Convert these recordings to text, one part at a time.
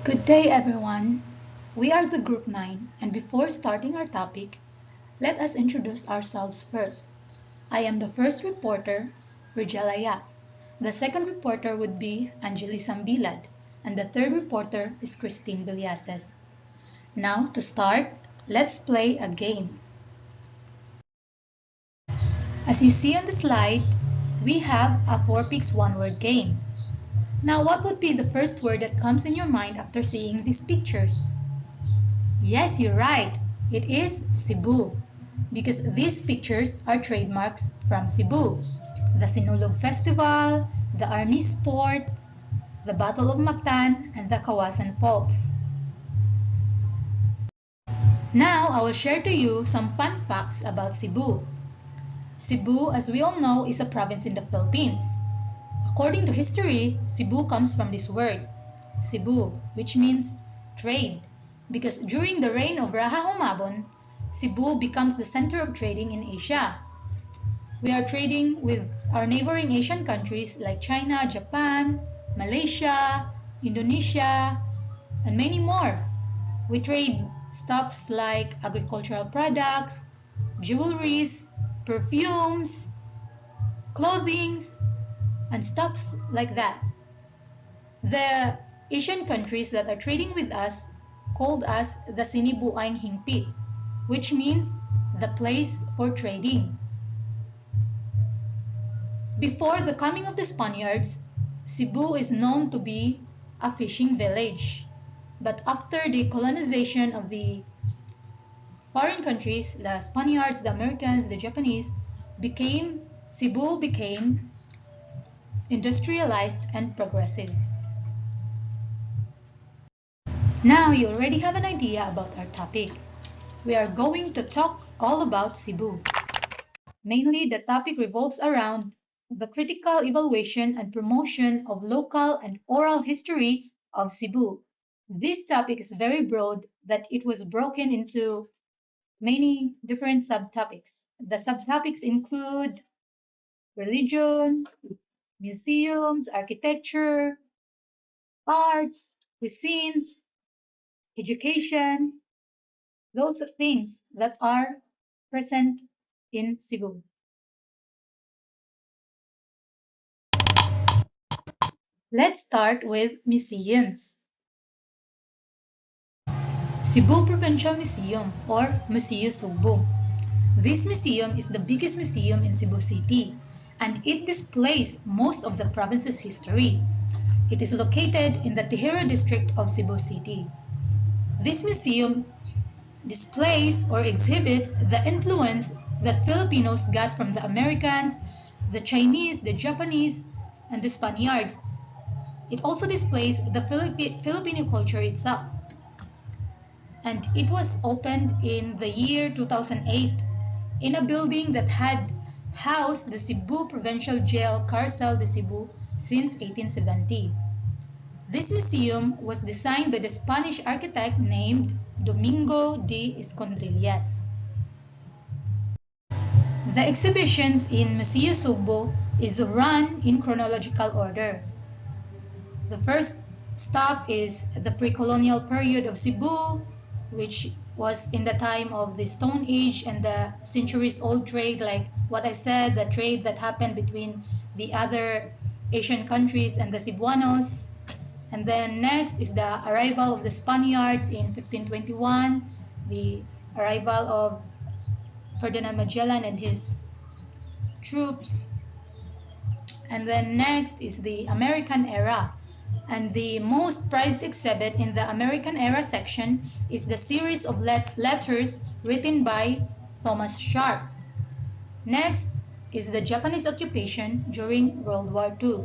Good day, everyone. We are the Group 9, and before starting our topic, let us introduce ourselves first. I am the first reporter, Regela Yap. The second reporter would be Angeli Sambilad, and the third reporter is Christine Villases. Now, to start, let's play a game. As you see on the slide, we have a 4 picks 1 word game. Now, what would be the first word that comes in your mind after seeing these pictures? Yes, you're right. It is Cebu. Because these pictures are trademarks from Cebu. The Sinulog Festival, the Army Sport, the Battle of Mactan, and the Kawasan Falls. Now, I will share to you some fun facts about Cebu. Cebu, as we all know, is a province in the Philippines. According to history, Cebu comes from this word, Cebu, which means trade. Because during the reign of Raja Humabon, Cebu becomes the center of trading in Asia. We are trading with our neighboring Asian countries like China, Japan, Malaysia, Indonesia, and many more. We trade stuffs like agricultural products, jewelries, perfumes, clothings, and stuffs like that. The Asian countries that are trading with us called us the Sinibuang Hingpit, which means the place for trading. Before the coming of the Spaniards, Cebu is known to be a fishing village. But after the colonization of the foreign countries, the Spaniards, the Americans, the Japanese, Cebu became industrialized and progressive. Now you already have an idea about our topic. We are going to talk all about Cebu. Mainly, the topic revolves around the critical evaluation and promotion of local and oral history of Cebu. This topic is very broad that it was broken into many different subtopics. The subtopics include religion, museums, architecture, arts, cuisines, education, those things that are present in Cebu. Let's start with museums. Cebu Provincial Museum or Museo Cebu. This museum is the biggest museum in Cebu City and it displays most of the province's history. It is located in the Tejero district of Cebu City. This museum displays or exhibits the influence that Filipinos got from the Americans, the Chinese, the Japanese, and the Spaniards. It also displays the Filipino culture itself. And it was opened in the year 2008 in a building that had housed the Cebu Provincial Jail Carcel de Cebu since 1870. This museum was designed by the Spanish architect named Domingo de Escondrillas. The exhibitions in Museo Cebu is run in chronological order. The first stop is the pre-colonial period of Cebu, which was in the time of the Stone Age and the centuries-old trade, like what I said, the trade that happened between the other Asian countries and the Cebuanos. And then next is the arrival of the Spaniards in 1521, the arrival of Ferdinand Magellan and his troops. And then next is the American era. And the most prized exhibit in the American era section is the series of letters written by Thomas Sharp. Next is the Japanese occupation during World War II.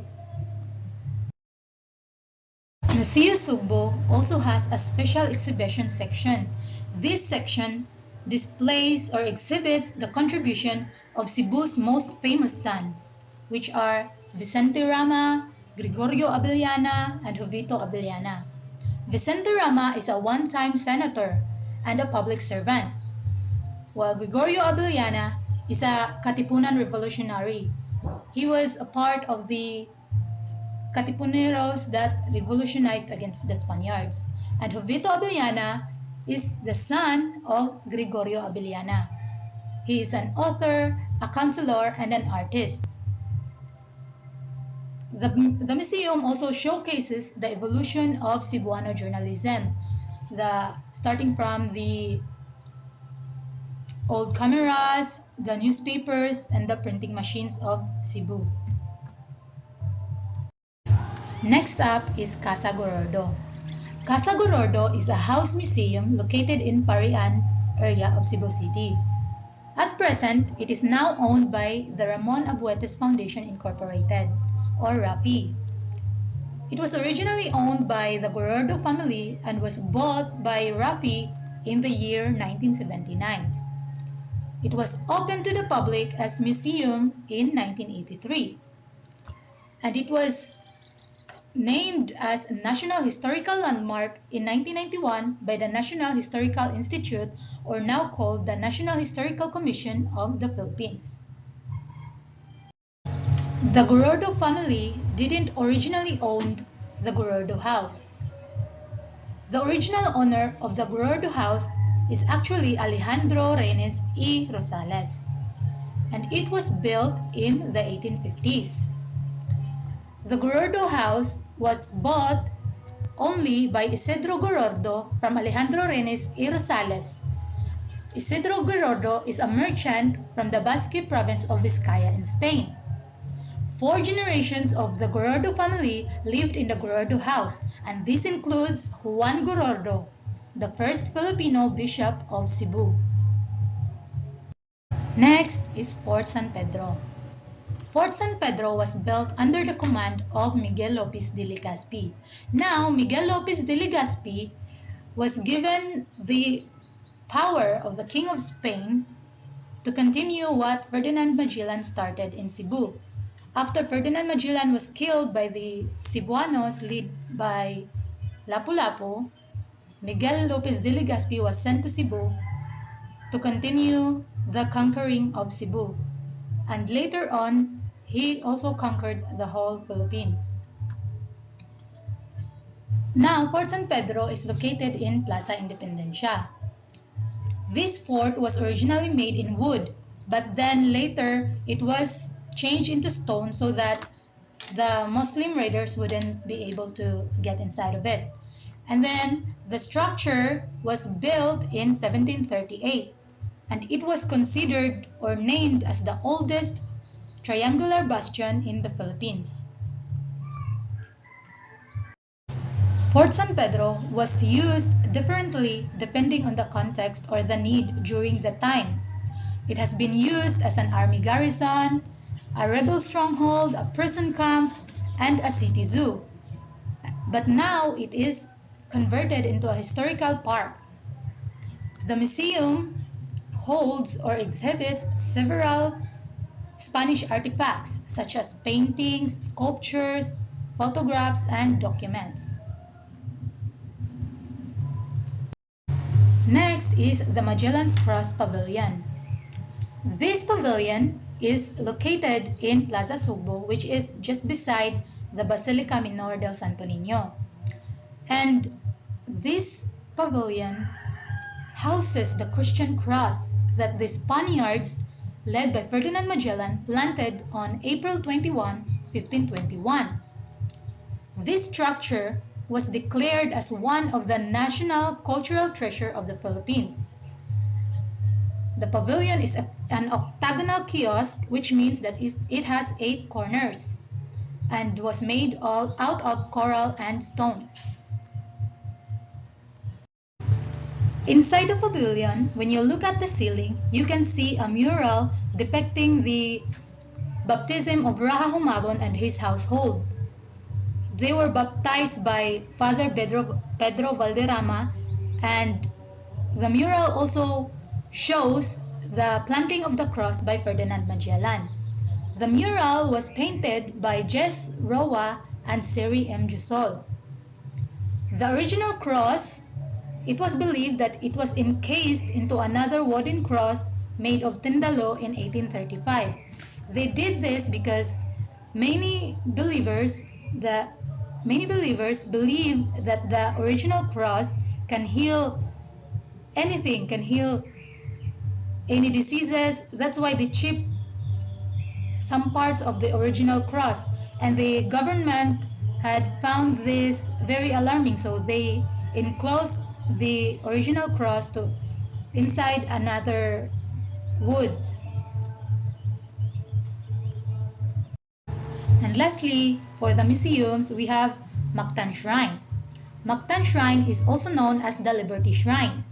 Museo Cebu also has a special exhibition section. This section displays or exhibits the contribution of Cebu's most famous sons, which are Vicente Rama, Gregorio Abellana, and Jovito Abellana. Vicente Rama is a one-time senator and a public servant, while Gregorio Abellana is a Katipunan revolutionary. He was a part of the Katipuneros that revolutionized against the Spaniards. And Jovito Abellana is the son of Gregorio Abellana. He is an author, a counselor, and an artist. The museum also showcases the evolution of Cebuano journalism, starting from the old cameras, the newspapers, and the printing machines of Cebu. Next up is Casa Gorordo. Casa Gorordo is a house museum located in Parian area of Cebu City. At present, it is now owned by the Ramon Abuetes Foundation Incorporated, or RAFI. It was originally owned by the Gorordo family and was bought by RAFI in the year 1979. It was opened to the public as museum in 1983, and it was named as a National Historical Landmark in 1991 by the National Historical Institute, or now called the National Historical Commission of the Philippines. The Gorordo family didn't originally own the Gorordo house. The original owner of the Gorordo house is actually Alejandro Renes y Rosales, and it was built in the 1850s. The Gorordo house was bought only by Isidro Gorordo from Alejandro Renes y Rosales. Isidro Gorordo is a merchant from the Basque province of Vizcaya in Spain. 4 generations of the Gorordo family lived in the Gorordo house, and this includes Juan Gorordo, the first Filipino bishop of Cebu. Next is Fort San Pedro. Fort San Pedro was built under the command of Miguel Lopez de Legazpi. Now, Miguel Lopez de Legazpi was given the power of the King of Spain to continue what Ferdinand Magellan started in Cebu. After Ferdinand Magellan was killed by the Cebuanos led by Lapu-Lapu, Miguel Lopez de Legazpi was sent to Cebu to continue the conquering of Cebu. And later on, he also conquered the whole Philippines. Now, Fort San Pedro is located in Plaza Independencia. This fort was originally made in wood, but then later it was changed into stone so that the Muslim raiders wouldn't be able to get inside of it. And then the structure was built in 1738, and it was considered or named as the oldest triangular bastion in the Philippines. Fort San Pedro was used differently depending on the context or the need during the time. It has been used as an army garrison, a rebel stronghold, a prison camp, and a city zoo. But now it is converted into a historical park. The museum holds or exhibits several Spanish artifacts such as paintings, sculptures, photographs, and documents. Next is the Magellan's Cross Pavilion. This pavilion is located in Plaza Cebu, which is just beside the Basilica Minor del Santo Niño. And this pavilion houses the Christian cross that the Spaniards, led by Ferdinand Magellan, planted on April 21, 1521. This structure was declared as one of the national cultural treasure of the Philippines. The pavilion is an octagonal kiosk, which means that it has 8 corners and was made out of coral and stone. Inside the pavilion, when you look at the ceiling, you can see a mural depicting the baptism of Raha Humabon and his household. They were baptized by Father Pedro Valderrama, and the mural also shows the planting of the cross by Ferdinand Magellan. The mural was painted by Jess Roa and Seri M. Jusol. The original cross, it was believed that it was encased into another wooden cross made of tindalo in 1835. They did this because many believers the many believers believe that the original cross can heal anything, can heal any diseases. That's why they chip some parts of the original cross, and the government had found this very alarming, so they enclosed the original cross to inside another wood. And lastly, for the museums, we have Mactan Shrine. Mactan Shrine is also known as the Liberty Shrine.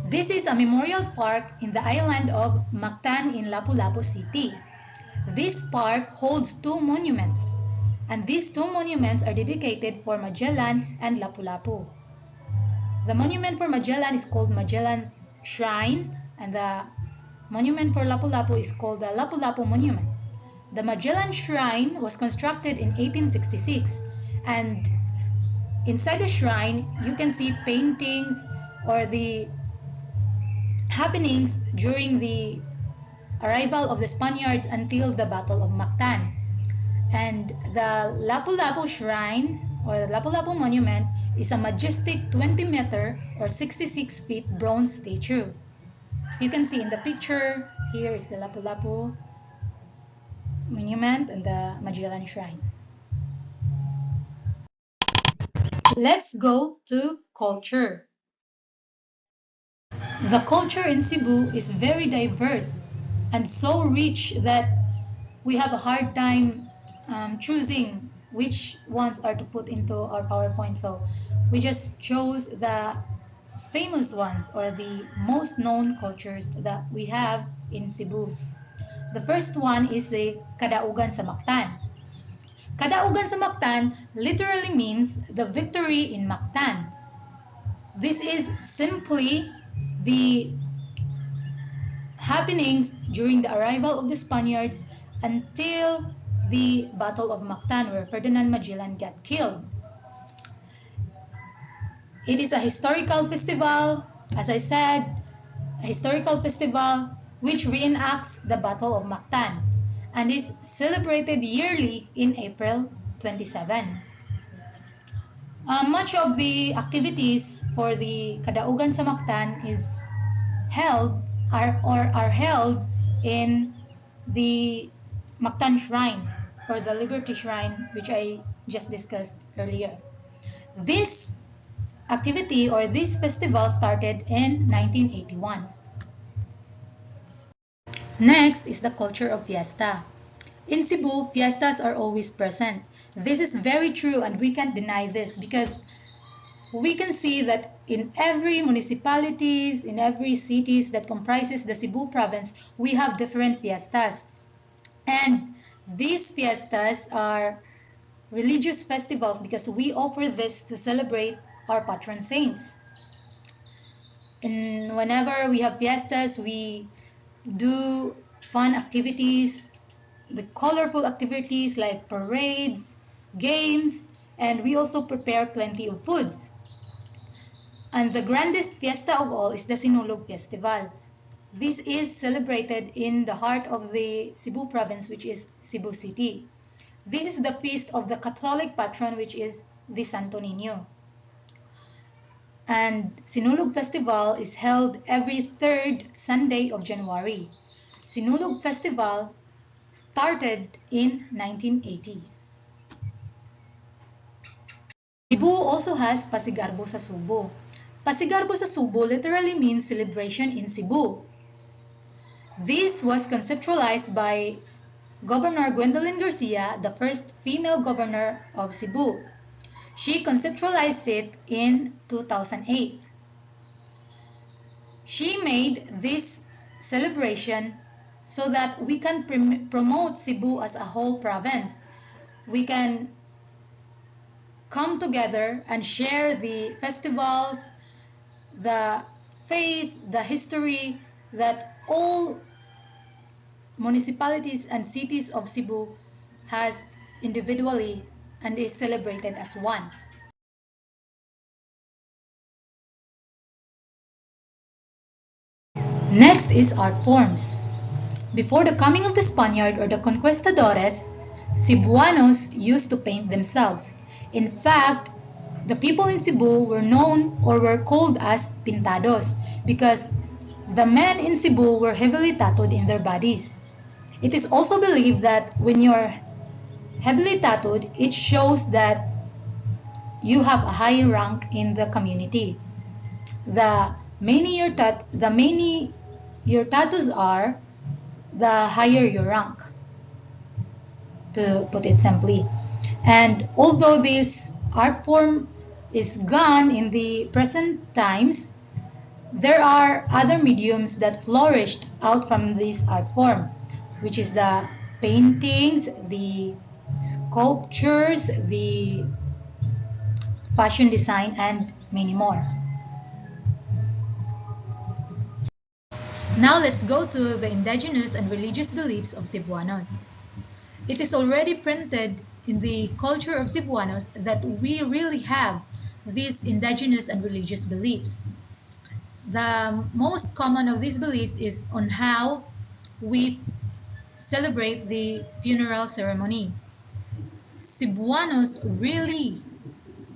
This is a memorial park in the island of Mactan in Lapu-Lapu City. This park holds two monuments, and these two monuments are dedicated for Magellan and Lapu-Lapu. The monument for Magellan is called Magellan's Shrine, and the monument for Lapu-Lapu is called the Lapu-Lapu Monument. The Magellan Shrine was constructed in 1866, and inside the shrine you can see paintings or the happenings during the arrival of the Spaniards until the Battle of Mactan. And the Lapu-Lapu Shrine or the Lapu-Lapu Monument is a majestic 20-meter or 66 feet bronze statue. As you can see in the picture, here is the Lapu-Lapu Monument and the Magellan Shrine. Let's go to culture. The culture in Cebu is very diverse and so rich that we have a hard time choosing which ones are to put into our PowerPoint. So we just chose the famous ones or the most known cultures that we have in Cebu. The first one is the Kadaugan sa Mactan. Kadaugan sa Mactan literally means the victory in Mactan. This is simply the happenings during the arrival of the Spaniards until the Battle of Mactan, where Ferdinand Magellan got killed. It is a historical festival, as I said, a historical festival which reenacts the Battle of Mactan and is celebrated yearly in April 27. Much of the activities for the Kadaugan sa Mactan are held in the Mactan Shrine or the Liberty Shrine, which I just discussed earlier. This activity or this festival started in 1981. Next is the culture of fiesta. In Cebu, fiestas are always present. This is very true and we can't deny this because we can see that in every municipalities, in every cities that comprises the Cebu province, we have different fiestas. And these fiestas are religious festivals because we offer this to celebrate our patron saints. And whenever we have fiestas, we do fun activities, the colorful activities like parades, games, and we also prepare plenty of foods. And the grandest fiesta of all is the Sinulog Festival. This is celebrated in the heart of the Cebu province, which is Cebu City. This is the feast of the Catholic patron, which is the Santo Niño. And Sinulog Festival is held every third Sunday of January. Sinulog Festival started in 1980. Cebu also has Pasigarbo sa Subo. Pasigarbo sa Subo literally means celebration in Cebu. This was conceptualized by Governor Gwendolyn Garcia, the first female governor of Cebu. She conceptualized it in 2008. She made this celebration so that we can promote Cebu as a whole province. We can come together and share the festivals, the faith, the history that all municipalities and cities of Cebu has individually and is celebrated as one. Next is art forms. Before the coming of the Spaniard or the conquistadores, Cebuanos used to paint themselves. In fact, the people in Cebu were known or were called as pintados because the men in Cebu were heavily tattooed in their bodies. It is also believed that when you're heavily tattooed, it shows that you have a high rank in the community. The many your tattoos are, the higher your rank, to put it simply. And although this art form is gone in the present times, there are other mediums that flourished out from this art form, which is the paintings, the sculptures, the fashion design, and many more. Now let's go to the indigenous and religious beliefs of Cebuanos. It is already printed in the culture of Cebuanos that we really have these indigenous and religious beliefs. The most common of these beliefs is on how we celebrate the funeral ceremony. Cebuanos really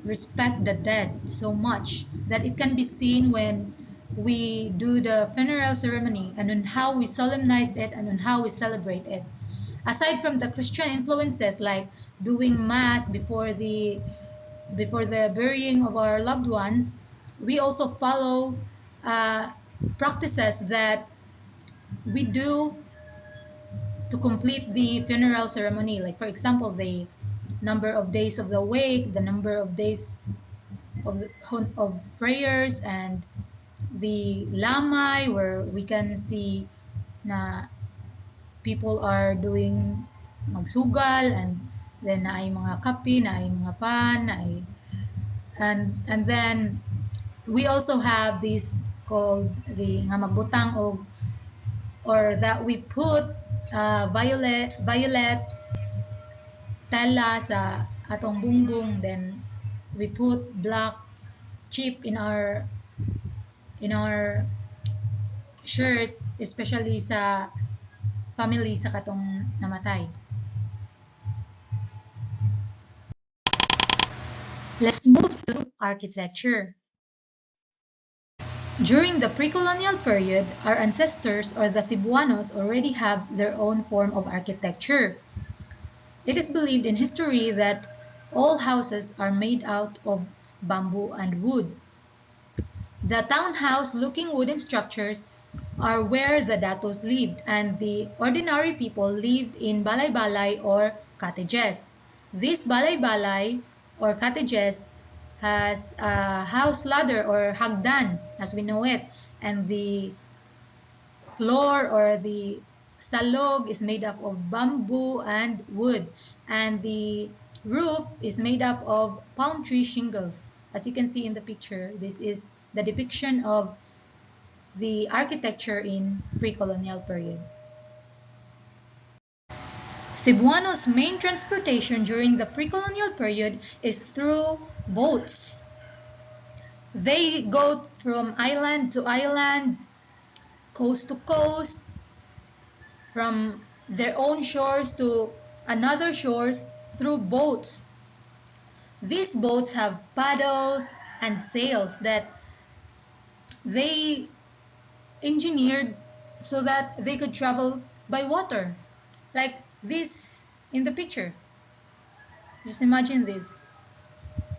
respect the dead so much that it can be seen when we do the funeral ceremony and on how we solemnize it and on how we celebrate it. Aside from the Christian influences like doing mass before the burying of our loved ones, we also follow uh, practices that we do to complete the funeral ceremony. Like for example, the number of days of the wake, the number of days of prayers, and the lamay where we can see na people are doing magsugal, and then na ay mga kape, na ay mga pan, na ay, and then we also have this called the nga magbutang or that we put violet tela sa atong bungbong, then we put black chip in our shirt, especially sa family sa katong namatay. Let's move to architecture. During the pre-colonial period, our ancestors or the Cebuanos already have their own form of architecture. It is believed in history that all houses are made out of bamboo and wood. The townhouse-looking wooden structures are where the datos lived, and the ordinary people lived in balay-balay or cottages. This balay-balay or cottages has a house ladder or hagdan as we know it, and the floor or the salog is made up of bamboo and wood, and the roof is made up of palm tree shingles. As you can see in the picture, this is the depiction of the architecture in pre-colonial period. Cebuanos' main transportation during the pre-colonial period is through boats. They go from island to island, coast to coast, from their own shores to another shores through boats. These boats have paddles and sails that they engineered so that they could travel by water, like this in the picture. Just imagine this.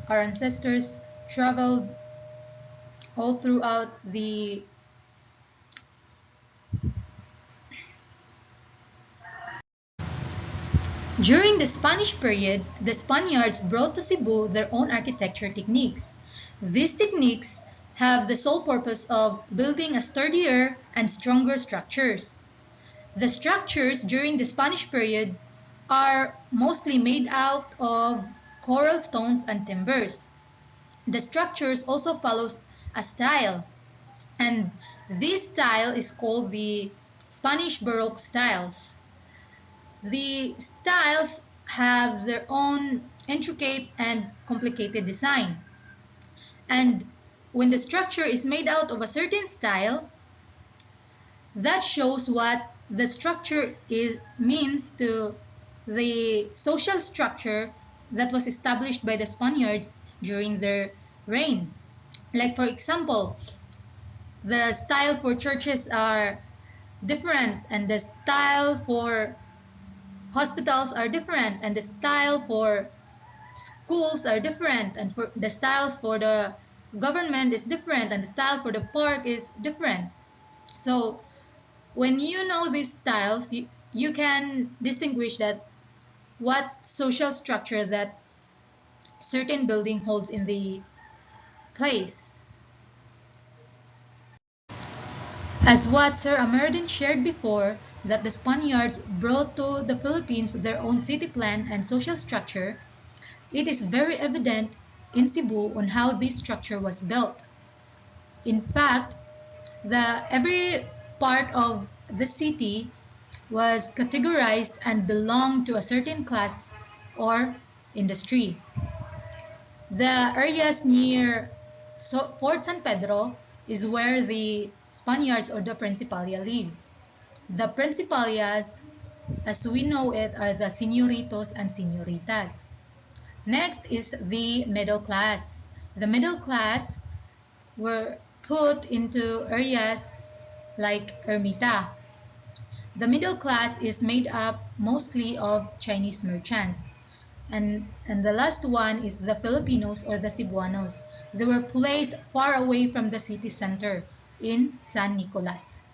Our ancestors traveled all throughout the During the Spanish period, the Spaniards brought to Cebu their own architecture techniques. These techniques have the sole purpose of building a sturdier and stronger structures. The structures during the Spanish period are mostly made out of coral stones and timbers. The structures also follows a style, and this style is called the Spanish Baroque styles. The styles have their own intricate and complicated design. And when the structure is made out of a certain style, that shows what the structure means to the social structure that was established by the Spaniards during their reign. Like for example, the style for churches are different, and the style for hospitals are different, and the style for schools are different, and for the styles for the government is different, and the style for the park is different. So when you know these styles, you can distinguish that what social structure that certain building holds in the place. As what Sir Ameriden shared before, that the Spaniards brought to the Philippines their own city plan and social structure, it is very evident in Cebu on how this structure was built. In fact, every part of the city was categorized and belonged to a certain class or industry. The areas near Fort San Pedro is where the Spaniards or the Principalia lives. The Principalias, as we know it, are the señoritos and señoritas. Next is the middle class. The middle class were put into areas like Ermita. The middle class is made up mostly of Chinese merchants. And the last one is the Filipinos or the Cebuanos. They were placed far away from the city center in San Nicolas.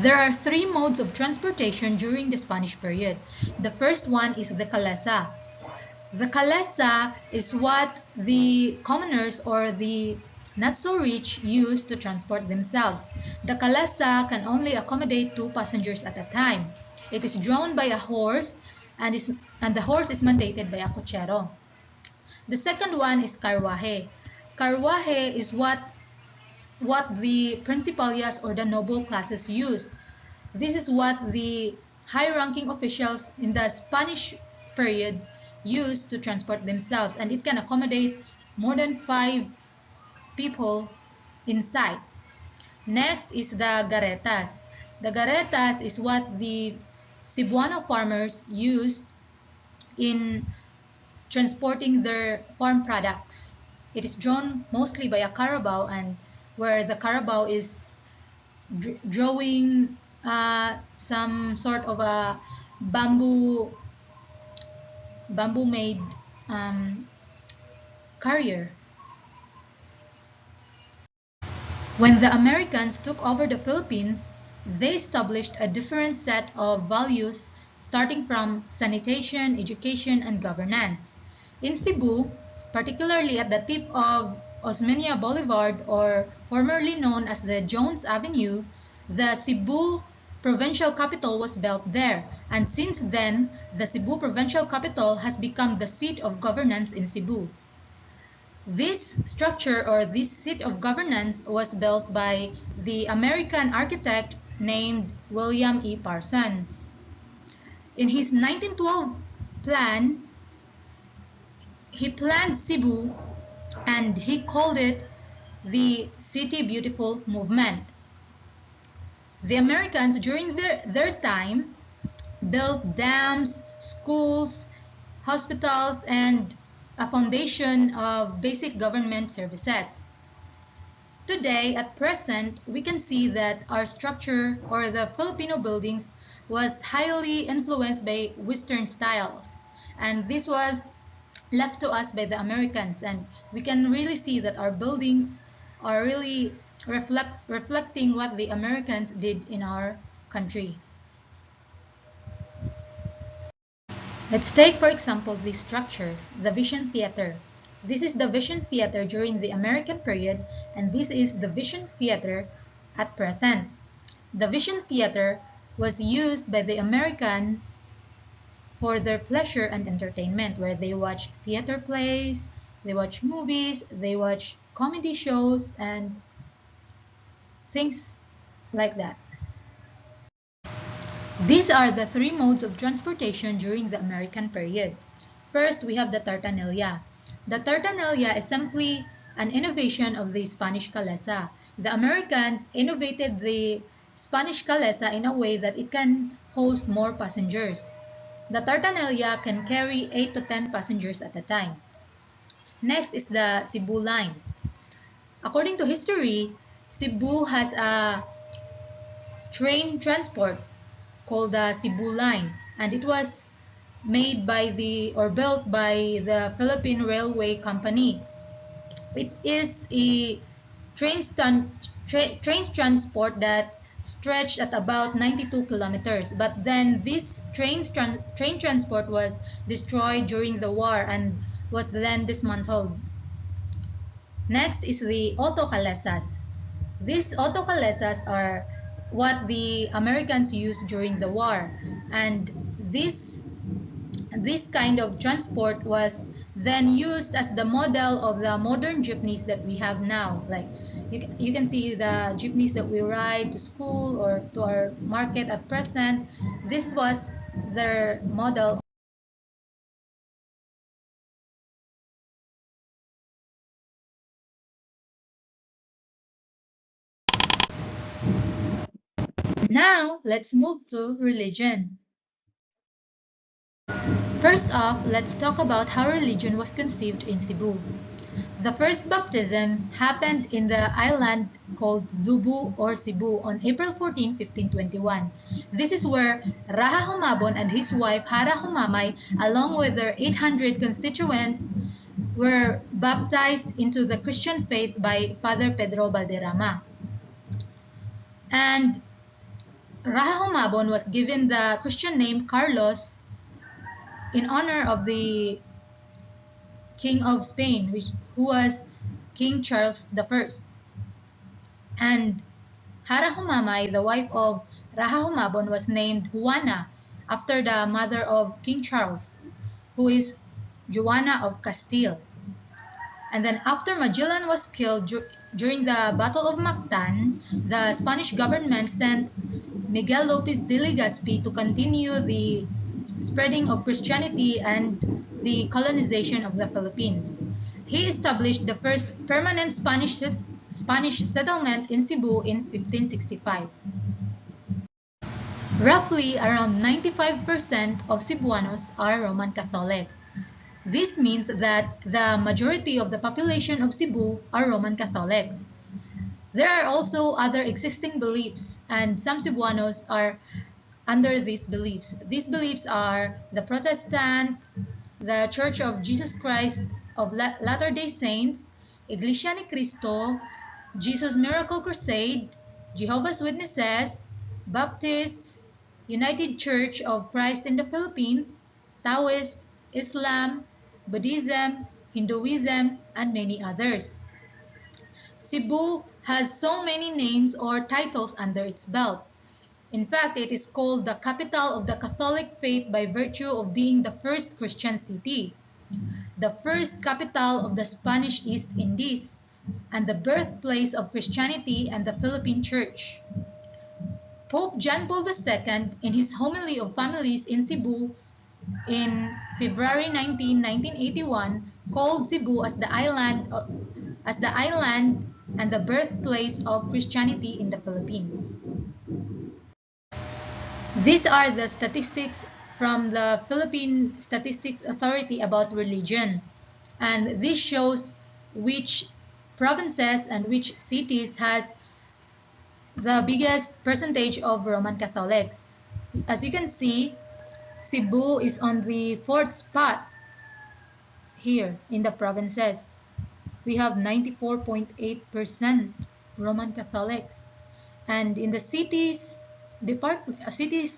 There are three modes of transportation during the Spanish period. The first one is the calesa. The calesa is what the commoners or the not so rich use to transport themselves. The calesa can only accommodate 2 passengers at a time. It is drawn by a horse and the horse is mandated by a cochero. The second one is carruaje. Carruaje is what the principalias or the noble classes used. This is what the high-ranking officials in the Spanish period used to transport themselves, and it can accommodate more than 5 people inside. Next is the garetas. The garetas is what the Cebuano farmers used in transporting their farm products. It is drawn mostly by a carabao, and where the carabao is drawing some sort of a bamboo made carrier. When the Americans took over the Philippines, they established a different set of values starting from sanitation, education, and governance. In Cebu, particularly at the tip of Osmeña Boulevard, or formerly known as the Jones Avenue, the Cebu provincial capital was built there, and since then, the Cebu provincial capital has become the seat of governance in Cebu. This structure or this seat of governance was built by the American architect named William E. Parsons. In his 1912 plan, he planned Cebu and he called it the City Beautiful movement. The Americans during their time built dams, schools, hospitals, and a foundation of basic government services. Today, at present, we can see that our structure or the Filipino buildings was highly influenced by Western styles, and this was left to us by the Americans, and we can really see that our buildings are really reflecting what the Americans did in our country. Let's take, for example, this structure, the Vision Theater. This is the Vision Theater during the American period, and this is the Vision Theater at present. The Vision Theater was used by the Americans for their pleasure and entertainment, where they watch theater plays, they watch movies, they watch comedy shows, and things like that. These are the three modes of transportation during the American period. First, we have the tartanilla. The tartanilla is simply an innovation of the Spanish calesa. The Americans innovated the Spanish Calesa in a way that it can host more passengers. The Tartanella can carry 8 to 10 passengers at a time. Next is the Cebu line. According to history, Cebu has a train transport called the Cebu line, and it was made by the or built by the Philippine Railway Company. It is a train transport that stretched at about 92 kilometers. But then this train transport was destroyed during the war and was then dismantled. Next is the autocalesas. These autocalesas are what the Americans used during the war, and this kind of transport was then used as the model of the modern jeepneys that we have now. Like you can see the jeepneys that we ride to school or to our market at present. This was their model. Now, let's move to religion. First off, let's talk about how religion was conceived in Cebu. The first baptism happened in the island called Zubu or Cebu on April 14, 1521. This is where Raha Humabon and his wife Hara Humamay, along with their 800 constituents, were baptized into the Christian faith by Father Pedro Valderrama. And Raha Humabon was given the Christian name Carlos in honor of the King of Spain, who was King Charles I. And Hara Humamay, the wife of Raha Humabon, was named Juana after the mother of King Charles, who is Juana of Castile. And then after Magellan was killed during the Battle of Mactan, the Spanish government sent Miguel Lopez de Legazpi to continue the spreading of Christianity and the colonization of the Philippines. He established the first permanent Spanish settlement in Cebu in 1565. Roughly around 95% of Cebuanos are Roman Catholic. This means that the majority of the population of Cebu are Roman Catholics. There are also other existing beliefs, and some Cebuanos are under these beliefs. These beliefs are the Protestant, the Church of Jesus Christ of Latter-day Saints, Iglesia ni Cristo, Jesus Miracle Crusade, Jehovah's Witnesses, Baptists, United Church of Christ in the Philippines, Taoist, Islam, Buddhism, Hinduism, and many others. Cebu has so many names or titles under its belt. In fact, it is called the capital of the Catholic faith by virtue of being the first Christian city, the first capital of the Spanish East Indies, and the birthplace of Christianity and the Philippine Church. Pope John Paul II, in his homily of families in Cebu in February 1981, called Cebu as the island and the birthplace of Christianity in the Philippines. These are the statistics from the Philippine Statistics Authority about religion. And this shows which provinces and which cities has the biggest percentage of Roman Catholics. As you can see, Cebu is on the 4th spot here in the provinces. We have 94.8% Roman Catholics. And in the cities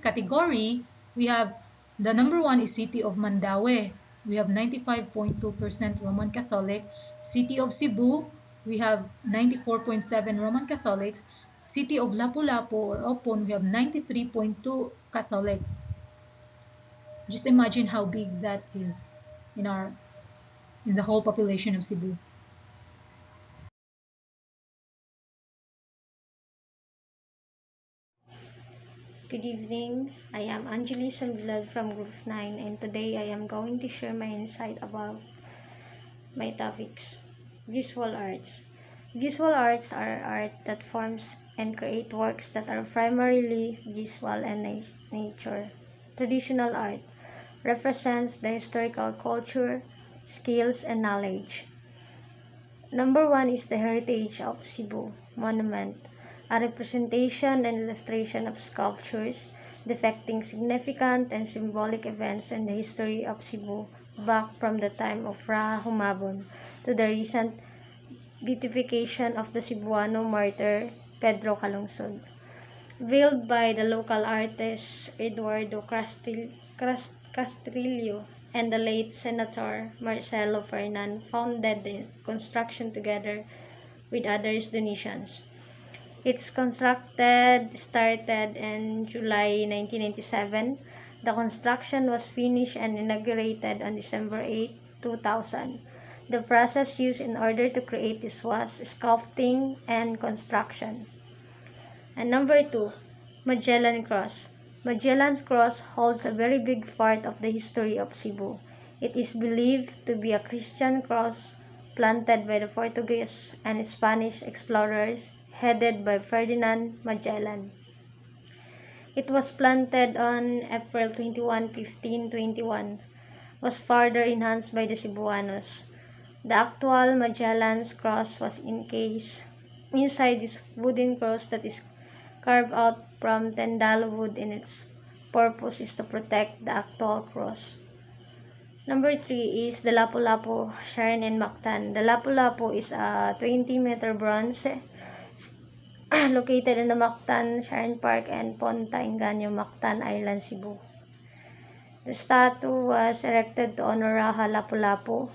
category, we have the number one is City of Mandaue. We have 95.2% Roman Catholic. City of Cebu, we have 94.7 Roman Catholics. City of Lapu-Lapu or Opon, we have 93.2 Catholics. Just imagine how big that is in the whole population of Cebu. Good evening. I am Anjali Salvilad from Group 9, and today I am going to share my insight about my topics. Visual arts. Visual arts are art that forms and create works that are primarily visual and nature. Traditional art represents the historical culture, skills, and knowledge. Number one is the Heritage of Cebu Monument, a representation and illustration of sculptures depicting significant and symbolic events in the history of Cebu back from the time of Ra Humabon to the recent beatification of the Cebuano martyr Pedro Calungsod. Built by the local artist Eduardo Castrillo and the late Senator Marcelo Fernan, founded the construction together with others' donations. Its constructed started in July 1997. The construction was finished and inaugurated on December 8, 2000. The process used in order to create this was sculpting and construction. And number two, Magellan Cross. Magellan's Cross holds a very big part of the history of Cebu. It is believed to be a Christian cross planted by the Portuguese and Spanish explorers headed by Ferdinand Magellan. It was planted on April 21, 1521, was further enhanced by the Cebuanos. The actual Magellan's Cross was encased inside this wooden cross that is carved out from tendal wood, and its purpose is to protect the actual cross. Number three is the Lapu-Lapu Shrine in Mactan. The Lapu-Lapu is a 20-meter bronze located in the Mactan Shrine Park and Ponta Engaño, Mactan Island, Cebu. The statue was erected to honor Raha Lapu-Lapu,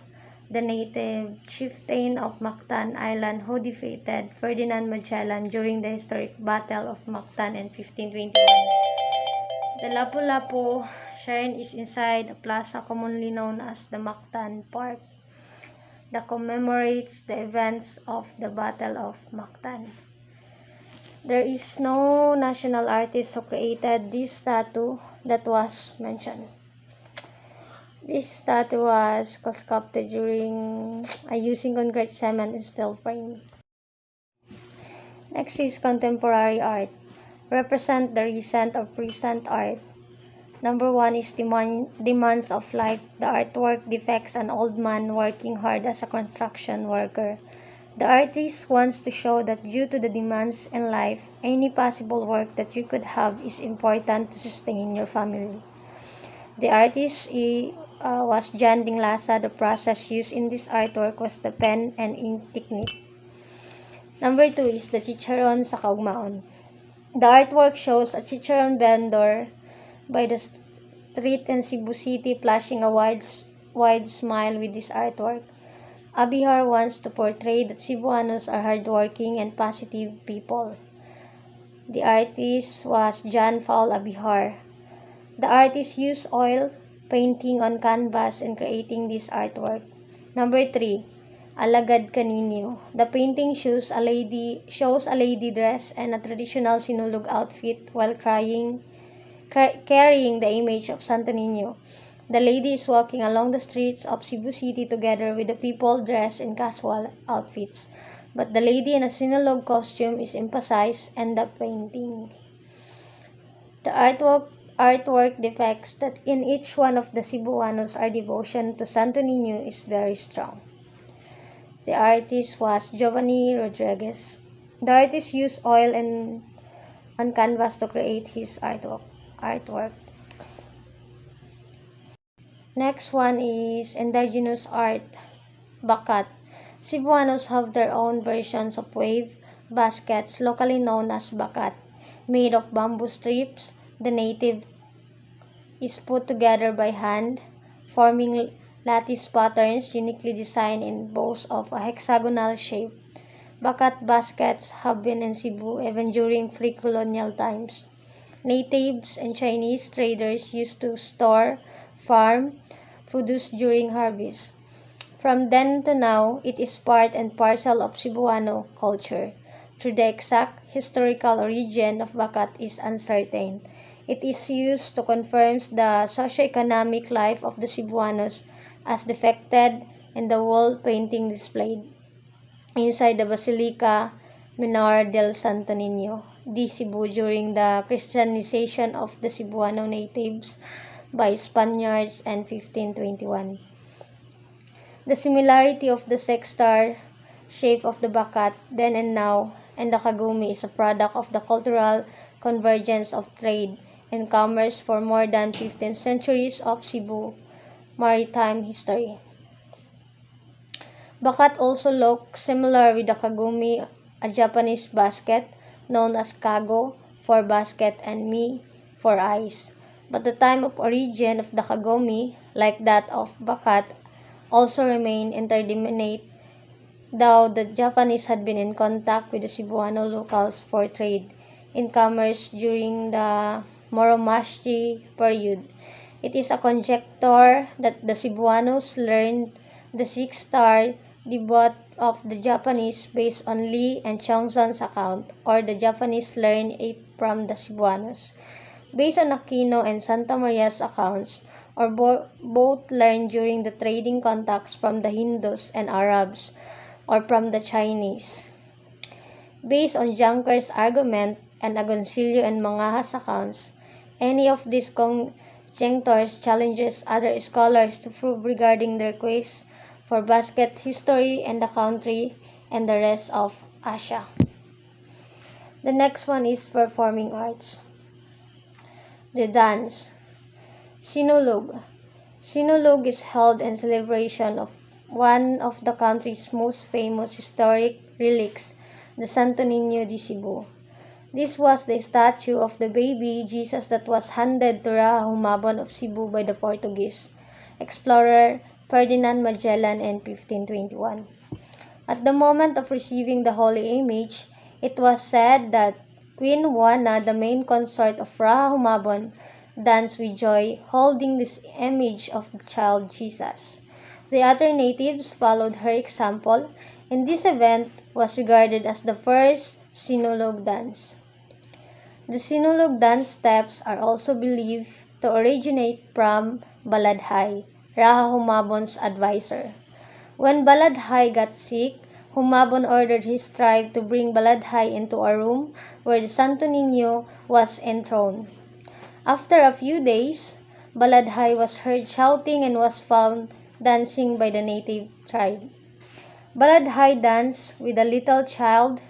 the native chieftain of Mactan Island who defeated Ferdinand Magellan during the historic Battle of Mactan in 1521. The Lapu-Lapu Shrine is inside a plaza commonly known as the Mactan Park that commemorates the events of the Battle of Mactan. There is no national artist who created this statue that was mentioned. This statue was sculpted using concrete, cement, and steel frame. Next is contemporary art. Represent the recent or present art. Number one is demands of life. The artwork depicts an old man working hard as a construction worker. The artist wants to show that due to the demands in life, any possible work that you could have is important to sustain your family. The artist was John Dinglasa. The process used in this artwork was the pen and ink technique. Number two is the chicharon sa kaugmaon. The artwork shows a chicharon vendor by the street in Cebu City flashing a wide smile with this artwork. Abihar wants to portray that Cebuanos are hardworking and positive people. The artist was John Paul Abihar. The artist used oil painting on canvas in creating this artwork. Number 3, Alagad Kaninyo. The painting shows a lady dressed in a traditional sinulog outfit while carrying the image of Santo Niño. The lady is walking along the streets of Cebu City together with the people dressed in casual outfits, but the lady in a sinulog costume is emphasized in the painting. The artwork depicts that in each one of the Cebuanos our devotion to Santo Niño is very strong. The artist was Giovanni Rodriguez. The artist used oil on canvas to create his artwork. Next one is indigenous art, bakat. Cebuanos have their own versions of wave baskets, locally known as bakat, made of bamboo strips. The native is put together by hand, forming lattice patterns uniquely designed in bows of a hexagonal shape. Bakat baskets have been in Cebu even during pre-colonial times. Natives and Chinese traders used to store, farm, produce during harvest. From then to now, it is part and parcel of Cebuano culture. Though the exact historical origin of bakat is uncertain, it is used to confirm the socio-economic life of the Cebuanos as depicted in the wall painting displayed inside the Basilica Menor del Santo Niño, di Cebu during the Christianization of the Cebuano natives by Spaniards in 1521. The similarity of the sexstar shape of the Bakat then and now and the Kagumi is a product of the cultural convergence of trade and commerce for more than 15 centuries of Cebu maritime history. Bakat also looks similar with the Kagumi, a Japanese basket known as kago for basket and mi for ice. But the time of origin of the Kagumi, like that of Bakat, also remain interdiminate, though the Japanese had been in contact with the Cebuano locals for trade in commerce during the Muromachi period. It is a conjecture that the Cebuanos learned the six-star debut of the Japanese based on Lee and Chongzon's account, or the Japanese learned it from the Cebuanos based on Aquino and Santa Maria's accounts, or both learned during the trading contacts from the Hindus and Arabs, or from the Chinese. Based on Junker's argument and Agoncillo and Mangaha's accounts, any of these conjectures challenges other scholars to prove regarding their quest for basket history and the country and the rest of Asia. The next one is performing arts. The dance. Sinulog. Sinulog is held in celebration of one of the country's most famous historic relics, the Santo Niño de Cebu. This was the statue of the baby Jesus that was handed to Humabon of Cebu by the Portuguese explorer Ferdinand Magellan in 1521. At the moment of receiving the holy image, it was said that Queen Juana, the main consort of Humabon, danced with joy, holding this image of the child Jesus. The other natives followed her example, and this event was regarded as the first Sinulog dance. The Sinulog dance steps are also believed to originate from Baladhay, Humabon's advisor. When Baladhay got sick, Humabon ordered his tribe to bring Baladhay into a room where the Santo Niño was enthroned. After a few days, Baladhay was heard shouting and was found dancing by the native tribe. Baladhay danced with a little child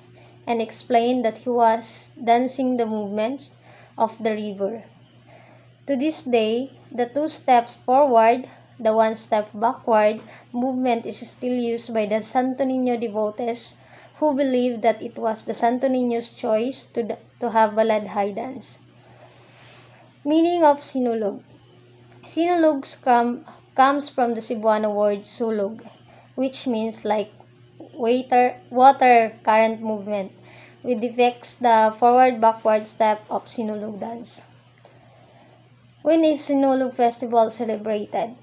and explained that he was dancing the movements of the river. To this day, the 2 steps forward, the 1 step backward movement is still used by the Santo Niño devotees who believe that it was the Santo Niño's choice to have Baladhay dance. Meaning of Sinulog. Sinulog comes from the Cebuano word sulog, which means like water current movement, which depicts the forward-backward step of Sinulog dance. When is Sinulog Festival celebrated?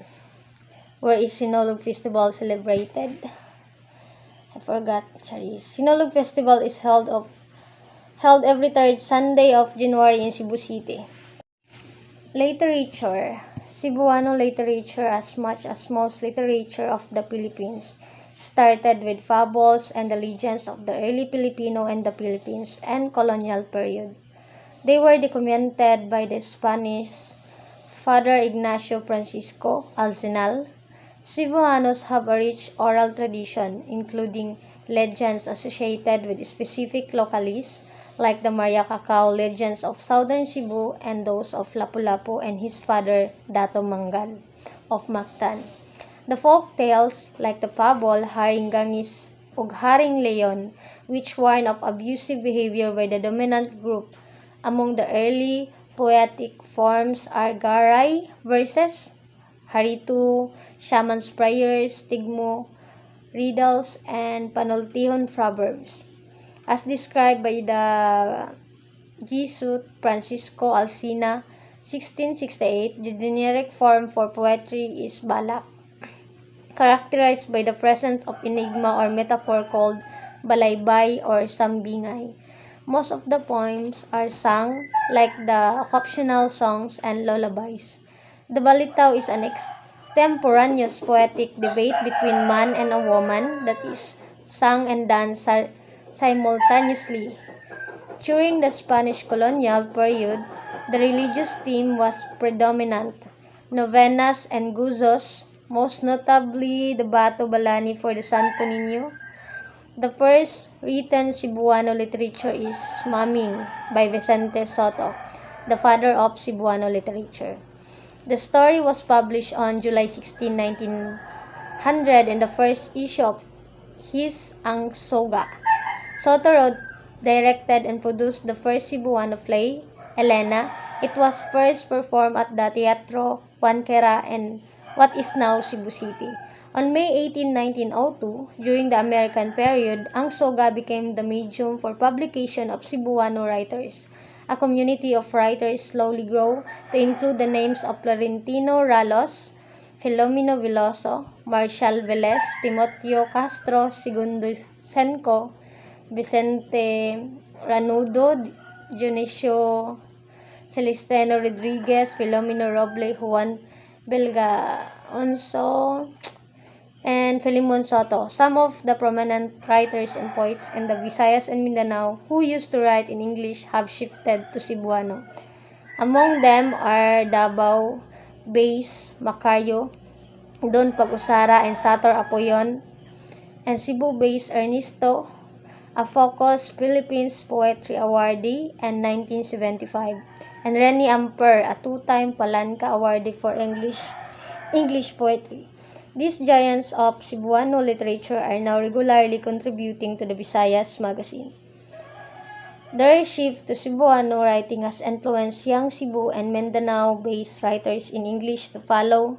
Where is Sinulog Festival celebrated? I forgot, Charis. Sinulog Festival is held every 3rd Sunday of January in Cebu City. Literature. Cebuano literature, as much as most literature of the Philippines, started with fables and the legends of the early Filipino and the Philippines and colonial period. They were documented by the Spanish Father Ignacio Francisco Alcenal. Cebuanos have a rich oral tradition, including legends associated with specific locales, like the Maria Cacao legends of southern Cebu and those of Lapu-Lapu and his father Dato Mangal of Mactan. The folk tales, like the fable Haring Gangis ug Haring Leon, which warn of abusive behavior by the dominant group. Among the early poetic forms are Garay verses, Haritu, Shaman's prayers, Tigmo, riddles, and Panultihon proverbs. As described by the Jesuit Francisco Alcina, 1668, the generic form for poetry is balak, characterized by the presence of enigma or metaphor called balaybay or sambingay. Most of the poems are sung, like the occasional songs and lullabies. The balitaw is an extemporaneous poetic debate between man and a woman that is sung and danced simultaneously. During the Spanish colonial period, the religious theme was predominant. Novenas and guzos, most notably the Bato Balani for the Santo Niño. The first written Cebuano literature is Maming by Vicente Soto, the father of Cebuano literature. The story was published on July 16, 1900 in the first issue of his Ang Soga. Soto wrote, directed, and produced the first Cebuano play, Elena. It was first performed at the Teatro Juanquera in what is now Cebu City. On May 18, 1902, during the American period, Ang Soga became the medium for publication of Cebuano writers. A community of writers slowly grew to include the names of Florentino Ralos, Filomeno Veloso, Marshal Velez, Timoteo Castro, Segundo Senco, Vicente Ranudo, Dionisio Celestino Rodriguez, Filomeno Roble, Juan Belgaonso, and Filimon Soto, some of the prominent writers and poets in the Visayas and Mindanao who used to write in English have shifted to Cebuano. Among them are Davao Bays Macayo, Don Pag-usara, and Sator Apoyon, and Cebu Bays Ernesto, a Focus Philippines Poetry Awardee in 1975, and Rene Amper, a two-time Palanca Awardee for English poetry. These giants of Cebuano literature are now regularly contributing to the Visayas magazine. Their shift to Cebuano writing has influenced young Cebu and Mindanao-based writers in English to follow.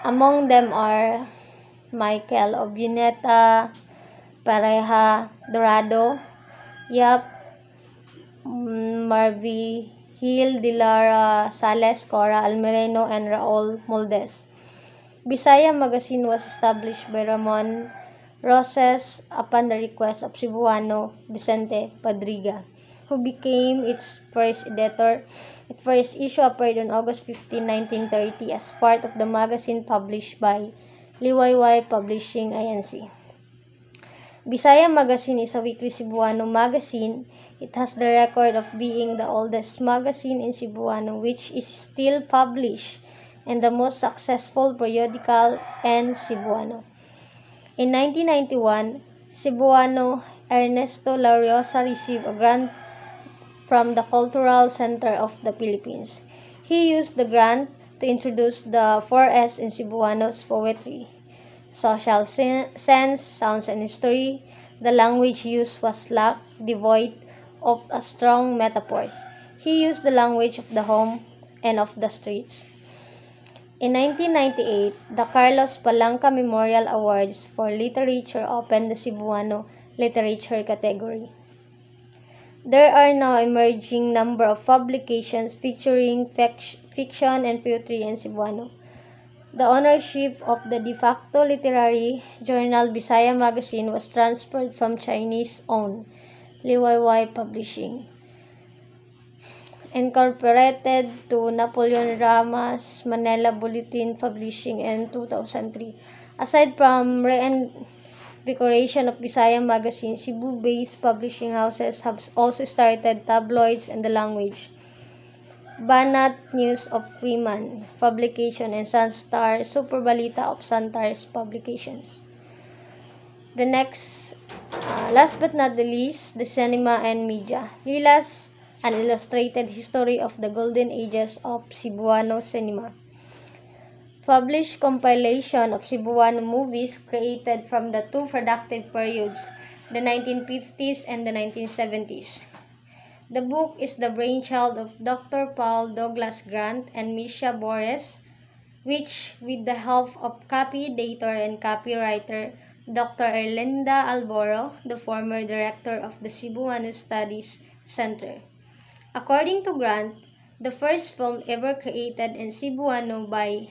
Among them are Michael Obiuneta, Pareja Dorado, Yap Marvi, Gil de Lara Sales, Cora Almereno, and Raul Moldes. Bisaya magazine was established by Ramon Roses upon the request of Cebuano Vicente Padriga, who became its first editor. Its first issue appeared on August 15, 1930 as part of the magazine published by Liwayway Publishing Inc. Bisaya Magazine is a weekly Cebuano magazine. It has the record of being the oldest magazine in Cebuano which is still published and the most successful periodical in Cebuano. In 1991, Cebuano Ernesto Lauriosa received a grant from the Cultural Center of the Philippines. He used the grant to introduce the 4S in Cebuano's poetry: social sense, sounds, and history. The language used was slack, devoid of strong metaphors. He used the language of the home and of the streets. In 1998, the Carlos Palanca Memorial Awards for Literature opened the Cebuano literature category. There are now emerging number of publications featuring fiction and poetry in Cebuano. The ownership of the de facto literary journal Bisaya Magazine was transferred from Chinese-owned Liwayway Publishing, incorporated to Napoleon Rama's Manila Bulletin Publishing in 2003. Aside from reinvigoration of Bisaya Magazine, Cebu-based publishing houses have also started tabloids in the language. Banat News of Freeman Publication and Sunstar Super Balita of Suntar's Publications. The next, last but not the least, the cinema and media. Lilas, an illustrated history of the golden ages of Cebuano cinema. Published compilation of Cebuano movies created from the two productive periods, the 1950s and the 1970s. The book is the brainchild of Dr. Paul Douglas Grant and Misha Borges, which, with the help of copy editor and copywriter Dr. Erlinda Alboro, the former director of the Cebuano Studies Center. According to Grant, the first film ever created in Cebuano by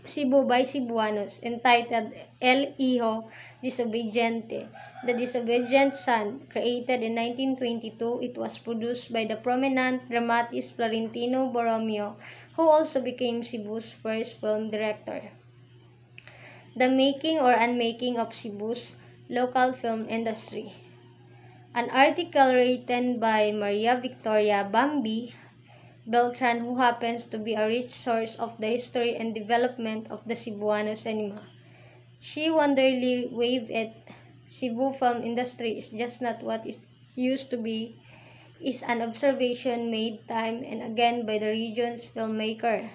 Cebuanos, entitled El Hijo Disobediente, The Disobedient Son, created in 1922, it was produced by the prominent dramatist Florentino Borromeo, who also became Cebu's first film director. The making or unmaking of Cebu's local film industry. An article written by Maria Victoria Bambi Beltran, who happens to be a rich source of the history and development of the Cebuano cinema. She wonderingly waved it. Cebu film industry is just not what it used to be, is an observation made time and again by the region's filmmaker.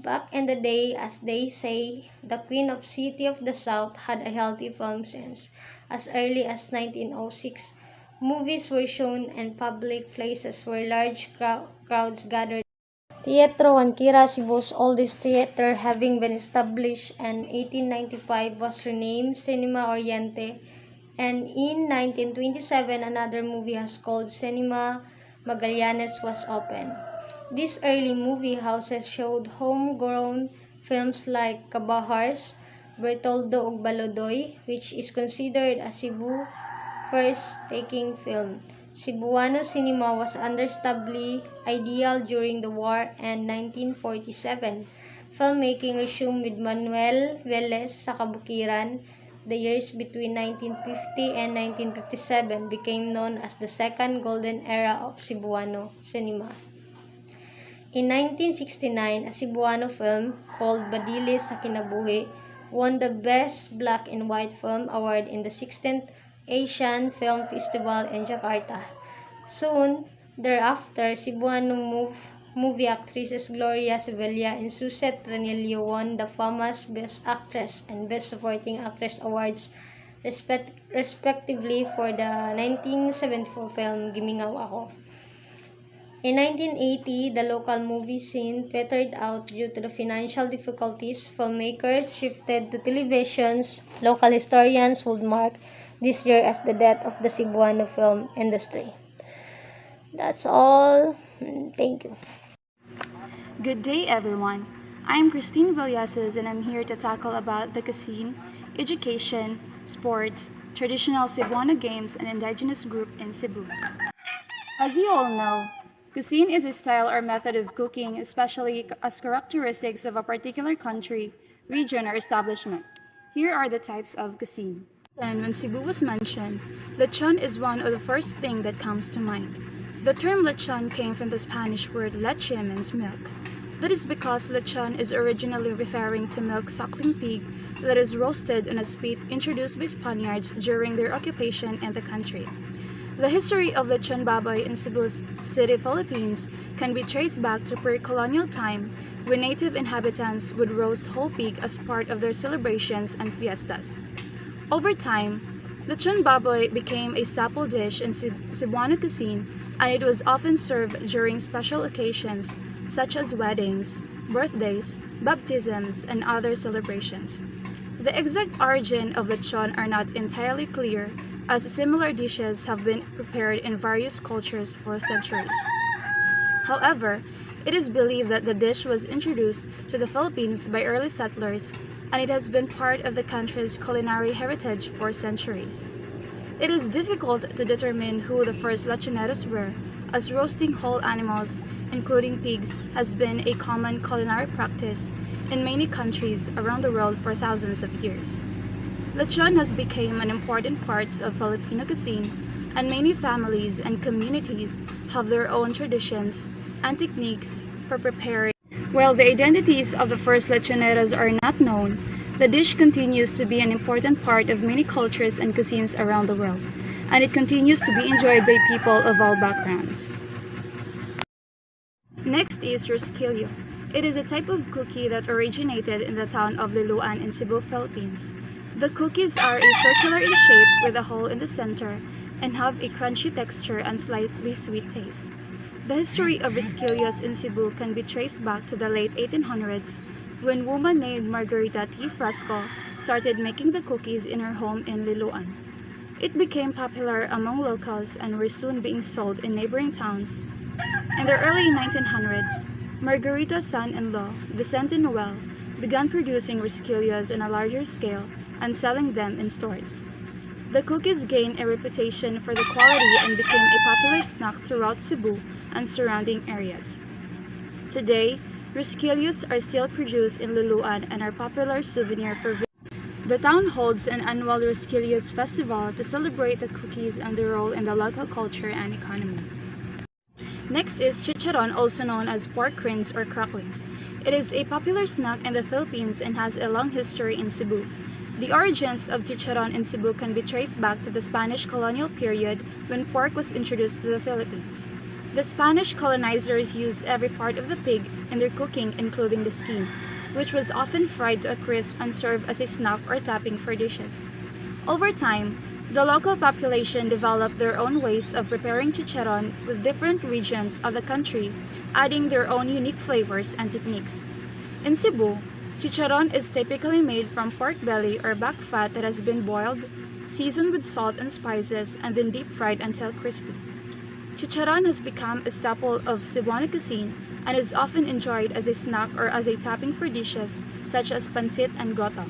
Back in the day, as they say, the Queen of City of the South had a healthy film sense. As early as 1906, movies were shown in public places where large crowds gathered. Teatro Juanquira, Cebu's oldest theater, having been established in 1895, was renamed Cinema Oriente, and in 1927 another movie house called Cinema Magallanes was opened. These early movie houses showed homegrown films like Kabahars, Bertoldo ug Balodoy, which is considered a Cebu first taking film. Cebuano cinema was understandably ideal during the war, and 1947, filmmaking resumed with Manuel Velez sa Kabukiran. The years between 1950 and 1957 became known as the second golden era of Cebuano cinema. In 1969, a Cebuano film called Badilis sa Kinabuhi won the Best Black and White Film Award in the 16th Asian Film Festival in Jakarta. Soon thereafter, Cebuano movie actresses Gloria Sevilla and Suzette Ranillo won the famous Best Actress and Best Supporting Actress awards respectively for the 1974 film Gimingaw Ako. In 1980, the local movie scene petered out due to the financial difficulties. Filmmakers shifted to televisions. Local historians would mark this year as the death of the Cebuano film industry. That's all. Thank you. Good day, everyone. I'm Christine Villases, and I'm here to tackle about the cuisine, education, sports, traditional Cebuano games, and indigenous group in Cebu. As you all know, cuisine is a style or method of cooking, especially as characteristics of a particular country, region, or establishment. Here are the types of cuisine. And when Cebu was mentioned, lechon is one of the first thing that comes to mind. The term lechon came from the Spanish word leche, means milk. That is because lechon is originally referring to milk-suckling pig that is roasted on a spit introduced by Spaniards during their occupation in the country. The history of lechon baboy in Cebu City, Philippines can be traced back to pre-colonial time when native inhabitants would roast whole pig as part of their celebrations and fiestas. Over time, lechon baboy became a staple dish in Cebuano cuisine, and it was often served during special occasions such as weddings, birthdays, baptisms, and other celebrations. The exact origin of lechon are not entirely clear, as similar dishes have been prepared in various cultures for centuries. However, it is believed that the dish was introduced to the Philippines by early settlers, and it has been part of the country's culinary heritage for centuries. It is difficult to determine who the first lechoneros were, as roasting whole animals, including pigs, has been a common culinary practice in many countries around the world for thousands of years. Lechon has become an important part of Filipino cuisine, and many families and communities have their own traditions and techniques for preparing. While the identities of the first lechoneras are not known, the dish continues to be an important part of many cultures and cuisines around the world, and it continues to be enjoyed by people of all backgrounds. Next is rosquillo. It is a type of cookie that originated in the town of Liloan in Cebu, Philippines. The cookies are circular in shape with a hole in the center and have a crunchy texture and slightly sweet taste. The history of rosquillos in Cebu can be traced back to the late 1800s when a woman named Margarita T. Frasco started making the cookies in her home in Liloan. It became popular among locals and were soon being sold in neighboring towns. In the early 1900s, Margarita's son-in-law, Vicente Noel, began producing rosquillos on a larger scale and selling them in stores. The cookies gained a reputation for the quality and became a popular snack throughout Cebu and surrounding areas. Today, rosquillos are still produced in Liloan and are popular souvenir for visitors. The town holds an annual Rosquillas festival to celebrate the cookies and their role in the local culture and economy. Next is chicharon, also known as pork rinds or cracklings. It is a popular snack in the Philippines and has a long history in Cebu. The origins of chicharon in Cebu can be traced back to the Spanish colonial period when pork was introduced to the Philippines. The Spanish colonizers used every part of the pig in their cooking, including the skin, which was often fried to a crisp and served as a snack or topping for dishes. Over time, the local population developed their own ways of preparing chicharon with different regions of the country, adding their own unique flavors and techniques. In Cebu, chicharon is typically made from pork belly or back fat that has been boiled, seasoned with salt and spices, and then deep fried until crispy. Chicharon has become a staple of Cebuano cuisine and is often enjoyed as a snack or as a topping for dishes such as pancit and goto.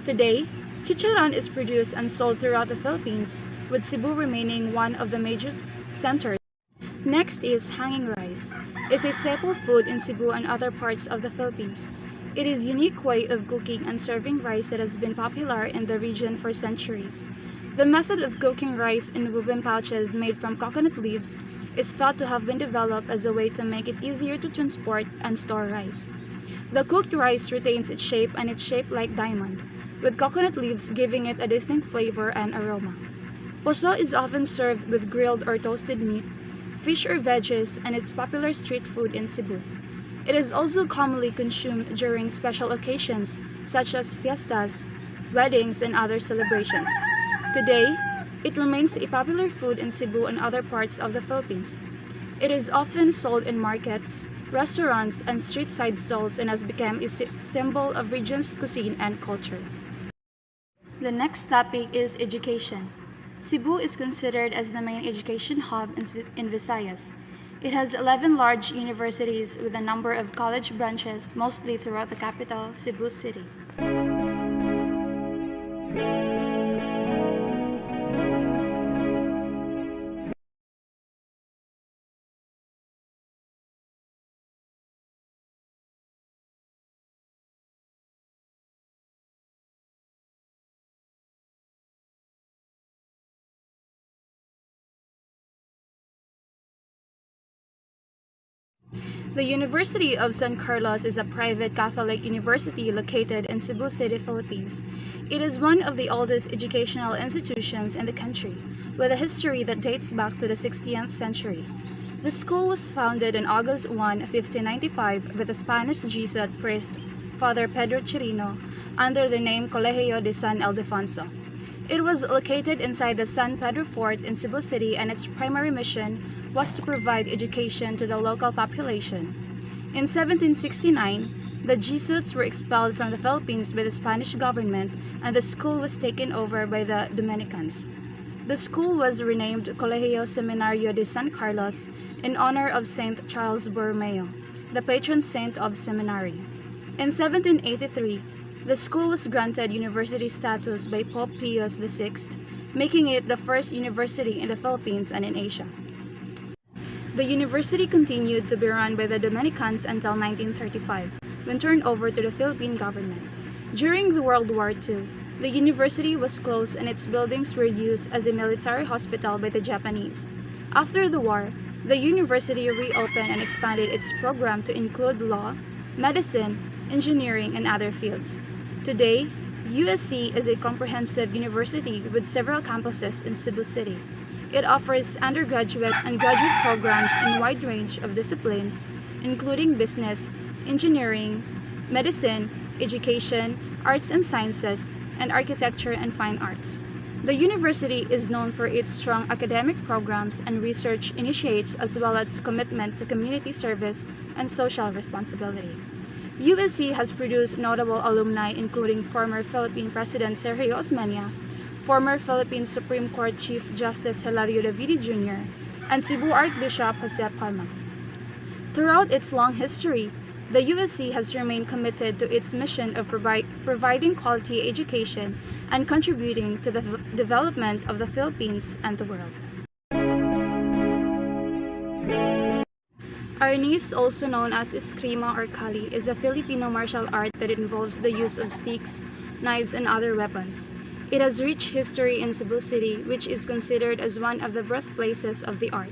Today, chicharon is produced and sold throughout the Philippines, with Cebu remaining one of the major centers. Next is hanging rice. It's a staple food in Cebu and other parts of the Philippines. It is a unique way of cooking and serving rice that has been popular in the region for centuries. The method of cooking rice in woven pouches made from coconut leaves is thought to have been developed as a way to make it easier to transport and store rice. The cooked rice retains its shape and it's shaped like diamond, with coconut leaves giving it a distinct flavor and aroma. Poso is often served with grilled or toasted meat, fish or veggies, and it's popular street food in Cebu. It is also commonly consumed during special occasions such as fiestas, weddings, and other celebrations. Today, it remains a popular food in Cebu and other parts of the Philippines. It is often sold in markets, restaurants, and street-side stalls and has become a symbol of region's cuisine and culture. The next topic is education. Cebu is considered as the main education hub in Visayas. It has 11 large universities with a number of college branches, mostly throughout the capital, Cebu City. The University of San Carlos is a private Catholic university located in Cebu City, Philippines. It is one of the oldest educational institutions in the country, with a history that dates back to the 16th century. The school was founded on August 1, 1595 with a Spanish Jesuit priest, Father Pedro Chirino, under the name Colegio de San Ildefonso. It was located inside the San Pedro Fort in Cebu City, and its primary mission was to provide education to the local population. In 1769, the Jesuits were expelled from the Philippines by the Spanish government, and the school was taken over by the Dominicans. The school was renamed Colegio Seminario de San Carlos in honor of Saint Charles Borromeo, the patron saint of seminary. In 1783, the school was granted university status by Pope Pius VI, making it the first university in the Philippines and in Asia. The university continued to be run by the Dominicans until 1935, when turned over to the Philippine government. During the World War II, the university was closed and its buildings were used as a military hospital by the Japanese. After the war, the university reopened and expanded its program to include law, medicine, engineering, and other fields. Today, USC is a comprehensive university with several campuses in Cebu City. It offers undergraduate and graduate programs in a wide range of disciplines, including business, engineering, medicine, education, arts and sciences, and architecture and fine arts. The university is known for its strong academic programs and research initiates, as well as commitment to community service and social responsibility. USC has produced notable alumni including former Philippine President Sergio Osmeña, former Philippine Supreme Court Chief Justice Hilario Davide Jr., and Cebu Archbishop Jose Palma. Throughout its long history, the USC has remained committed to its mission of providing quality education and contributing to the development of the Philippines and the world. Arnis, also known as Eskrima or Kali, is a Filipino martial art that involves the use of sticks, knives, and other weapons. It has rich history in Cebu City, which is considered as one of the birthplaces of the art.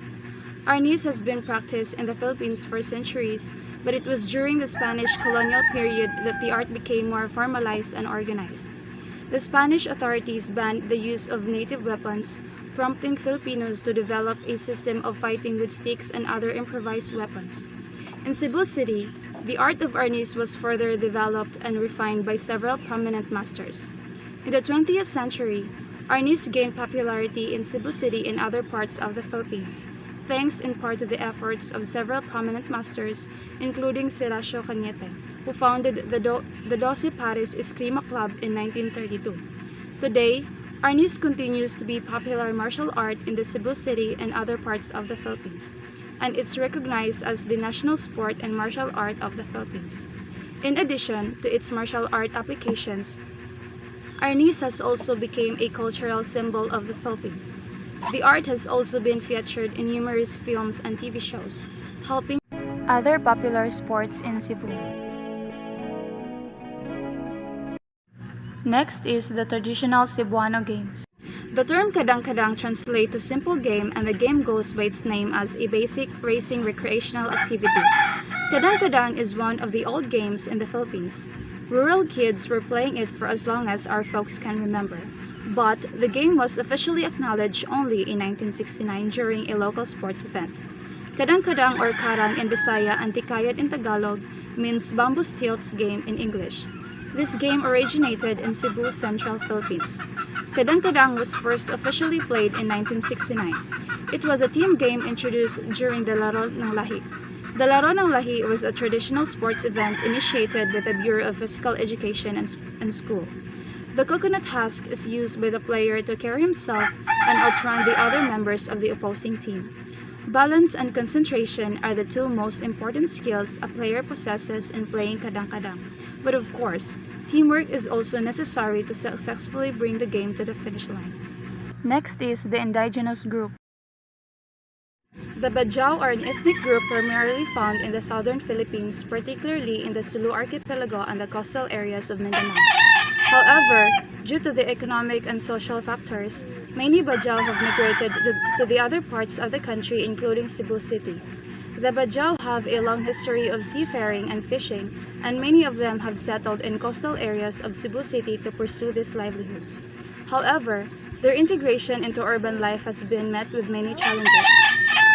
Arnis has been practiced in the Philippines for centuries, but it was during the Spanish colonial period that the art became more formalized and organized. The Spanish authorities banned the use of native weapons, prompting Filipinos to develop a system of fighting with sticks and other improvised weapons. In Cebu City, the art of arnis was further developed and refined by several prominent masters. In the 20th century, arnis gained popularity in Cebu City and other parts of the Philippines, thanks in part to the efforts of several prominent masters, including Serasio Cañete, who founded the Doce Pares Eskrima Club in 1932. Today, arnis continues to be popular martial art in the Cebu City and other parts of the Philippines, and it's recognized as the national sport and martial art of the Philippines. In addition to its martial art applications, arnis has also become a cultural symbol of the Philippines. The art has also been featured in numerous films and TV shows, helping other popular sports in Cebu. Next is the traditional Cebuano games. The term kadang-kadang translates to simple game, and the game goes by its name as a basic racing recreational activity. Kadang-kadang is one of the old games in the Philippines. Rural kids were playing it for as long as our folks can remember. But the game was officially acknowledged only in 1969 during a local sports event. Kadang-kadang or karang in Bisaya and tikayat in Tagalog means bamboo stilts game in English. This game originated in Cebu, Central Philippines. Kadang-kadang was first officially played in 1969. It was a team game introduced during the Laro ng Lahi. The Laro ng Lahi was a traditional sports event initiated by the Bureau of Physical Education and School. The coconut husk is used by the player to carry himself and outrun the other members of the opposing team. Balance and concentration are the two most important skills a player possesses in playing kadang-kadang. But of course, teamwork is also necessary to successfully bring the game to the finish line. Next is the indigenous group. The Bajau are an ethnic group primarily found in the southern Philippines, particularly in the Sulu archipelago and the coastal areas of Mindanao. However, due to the economic and social factors, many Bajau have migrated to the other parts of the country, including Cebu City. The Bajau have a long history of seafaring and fishing, and many of them have settled in coastal areas of Cebu City to pursue these livelihoods. However, their integration into urban life has been met with many challenges.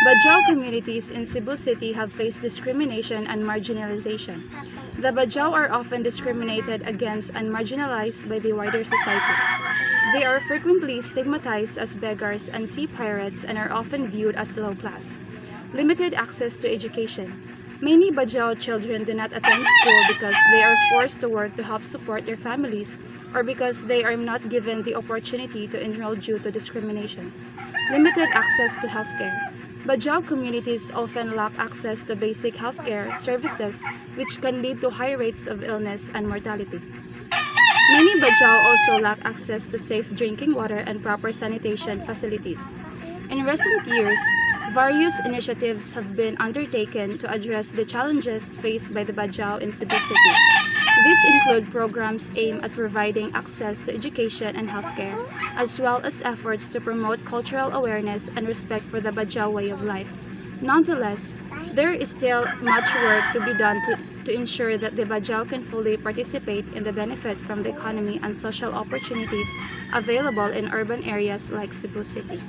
Bajau communities in Cebu City have faced discrimination and marginalization. The Bajau are often discriminated against and marginalized by the wider society. They are frequently stigmatized as beggars and sea pirates and are often viewed as low class. Limited access to education. Many Bajau children do not attend school because they are forced to work to help support their families or because they are not given the opportunity to enroll due to discrimination. Limited access to healthcare. Bajau communities often lack access to basic healthcare services, which can lead to high rates of illness and mortality. Many Bajau also lack access to safe drinking water and proper sanitation facilities. In recent years, various initiatives have been undertaken to address the challenges faced by the Bajau in Cebu City. These include programs aimed at providing access to education and healthcare, as well as efforts to promote cultural awareness and respect for the Bajau way of life. Nonetheless, there is still much work to be done to ensure that the Bajau can fully participate in the benefit from the economy and social opportunities available in urban areas like Cebu City.